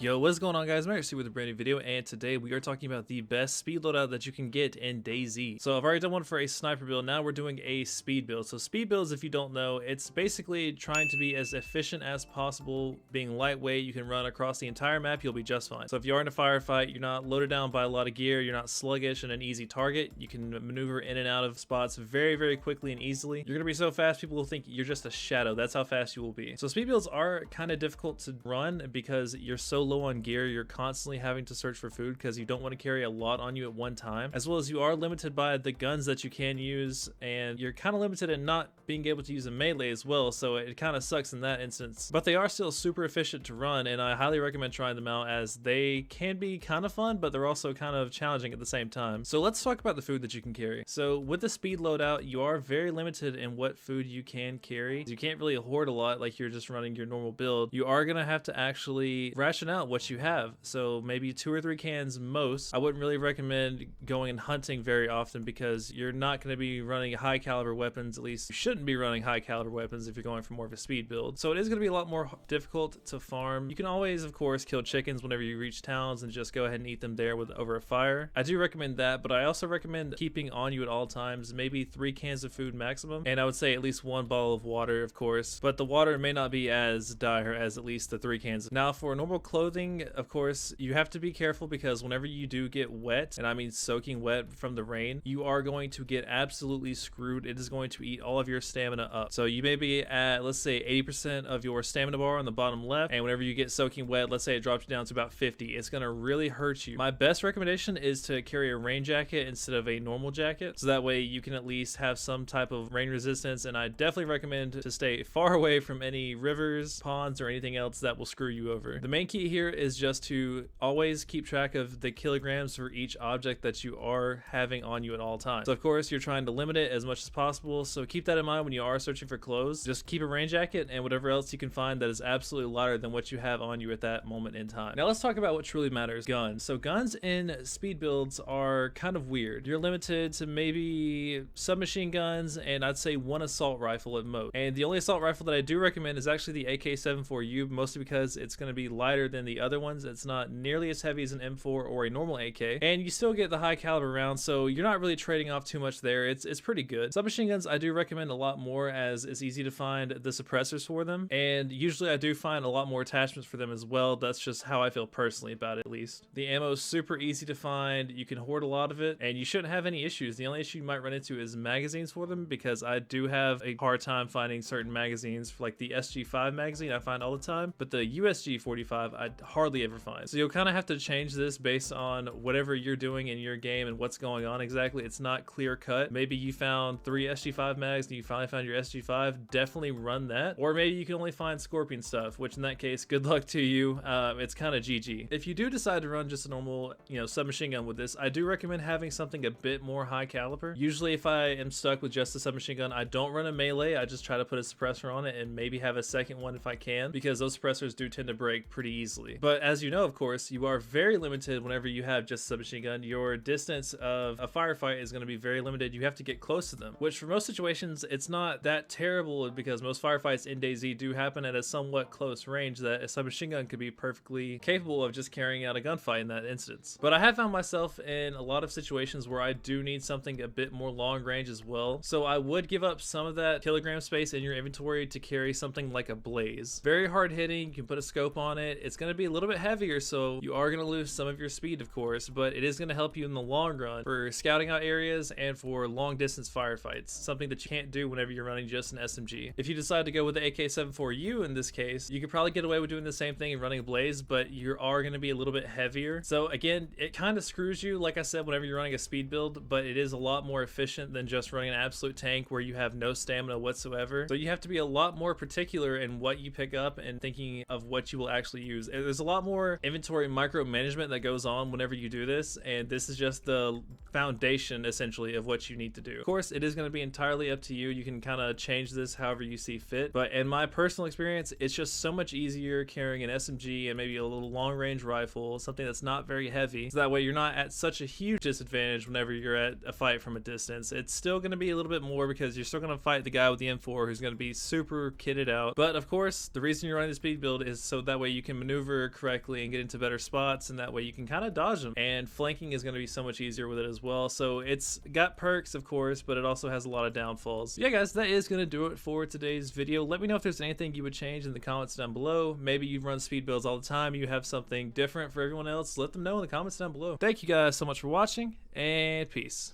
Yo, what's going on, guys? Matt HQC with a brand new video, and today we are talking about the best speed loadout that you can get in DAYZ. So I've already done one for a sniper build. Now we're doing a speed build. So speed builds, if you don't know, it's basically trying to be as efficient as possible, being lightweight. You can run across the entire map, you'll be just fine. So if you are in a firefight, you're not loaded down by a lot of gear, you're not sluggish and an easy target, you can maneuver in and out of spots very quickly and easily. You're gonna be so fast, people will think you're just a shadow. That's how fast you will be. So speed builds are kind of difficult to run because you're so low on gear. You're constantly having to search for food because you don't want to carry a lot on you at one time, as well as you are limited by the guns that you can use, and you're kind of limited in not being able to use a melee as well, so it kind of sucks in that instance. But they are still super efficient to run, and I highly recommend trying them out as they can be kind of fun, but they're also kind of challenging at the same time. So let's talk about the food that you can carry. So with the speed loadout, you are very limited in what food you can carry. You can't really hoard a lot like you're just running your normal build. You are gonna have to actually ration out what you have, so maybe 2 or 3 cans most. I wouldn't really recommend going and hunting very often because you're not going to be running high caliber weapons. At least you shouldn't be running high caliber weapons if you're going for more of a speed build, so it is going to be a lot more difficult to farm. You can always, of course, kill chickens whenever you reach towns and just go ahead and eat them there over a fire. I do recommend that, but I also recommend keeping on you at all times, maybe 3 cans of food maximum, and I would say at least 1 bottle of water, of course, but the water may not be as dire as at least the 3 cans. Now for normal clothing, of course, you have to be careful because whenever you do get wet, and I mean soaking wet from the rain, you are going to get absolutely screwed. It is going to eat all of your stamina up. So you may be at, let's say, 80% of your stamina bar on the bottom left, and whenever you get soaking wet, let's say it drops you down to about 50, it's going to really hurt you. My best recommendation is to carry a rain jacket instead of a normal jacket, so that way you can at least have some type of rain resistance, and I definitely recommend to stay far away from any rivers, ponds, or anything else that will screw you over. The main key here is just to always keep track of the kilograms for each object that you are having on you at all times. So of course you're trying to limit it as much as possible, so keep that in mind when you are searching for clothes. Just keep a rain jacket and whatever else you can find that is absolutely lighter than what you have on you at that moment in time. Now let's talk about what truly matters: guns. So guns in speed builds are kind of weird. You're limited to maybe submachine guns and I'd say 1 assault rifle at most, and the only assault rifle that I do recommend is actually the AK-74U, mostly because it's going to be lighter than the other ones. It's not nearly as heavy as an M4 or a normal AK, and you still get the high caliber rounds, so you're not really trading off too much there. It's pretty good. Submachine guns I do recommend a lot more as it's easy to find the suppressors for them, and usually I do find a lot more attachments for them as well. That's just how I feel personally about it, at least. The ammo is super easy to find, you can hoard a lot of it, and you shouldn't have any issues. The only issue you might run into is magazines for them, because I do have a hard time finding certain magazines. For like the SG5 magazine I find all the time, but the USG45 I hardly ever find. So you'll kind of have to change this based on whatever you're doing in your game and what's going on exactly. It's not clear cut. Maybe you found 3 SG5 mags and you finally found your SG5, definitely run that. Or maybe you can only find Scorpion stuff, which in that case, good luck to you. It's kind of GG. If you do decide to run just a normal, submachine gun with this, I do recommend having something a bit more high caliber. Usually if I am stuck with just a submachine gun, I don't run a melee. I just try to put a suppressor on it and maybe have a second one if I can, because those suppressors do tend to break pretty easily. But as you know, of course, you are very limited whenever you have just a submachine gun. Your distance of a firefight is going to be very limited. You have to get close to them, which for most situations it's not that terrible, because most firefights in DayZ do happen at a somewhat close range that a submachine gun could be perfectly capable of just carrying out a gunfight in that instance. But I have found myself in a lot of situations where I do need something a bit more long range as well, so I would give up some of that kilogram space in your inventory to carry something like a DAYZ. Very hard hitting, you can put a scope on it. It's going to be a little bit heavier, so you are going to lose some of your speed, of course, but it is going to help you in the long run for scouting out areas and for long distance firefights, something that you can't do whenever you're running just an SMG. If you decide to go with the AK-74U in this case, you could probably get away with doing the same thing and running a DAYZ, but you are going to be a little bit heavier. So again, it kind of screws you, like I said, whenever you're running a speed build, but it is a lot more efficient than just running an absolute tank where you have no stamina whatsoever. So you have to be a lot more particular in what you pick up and thinking of what you will actually use. There's a lot more inventory micromanagement that goes on whenever you do this, and this is just the foundation essentially of what you need to do. Of course, it is going to be entirely up to you. You can kind of change this however you see fit, but in my personal experience, it's just so much easier carrying an SMG and maybe a little long range rifle, something that's not very heavy, so that way you're not at such a huge disadvantage whenever you're at a fight from a distance. It's still going to be a little bit more because you're still going to fight the guy with the M4 who's going to be super kitted out, but of course the reason you're running the speed build is so that way you can maneuver maneuver correctly and get into better spots, and that way you can kind of dodge them. And flanking is going to be so much easier with it as well. So it's got perks, of course, but it also has a lot of downfalls. Yeah, guys, that is going to do it for today's video. Let me know if there's anything you would change in the comments down below. Maybe you run speed builds all the time, you have something different for everyone else. Let them know in the comments down below. Thank you guys so much for watching, and peace.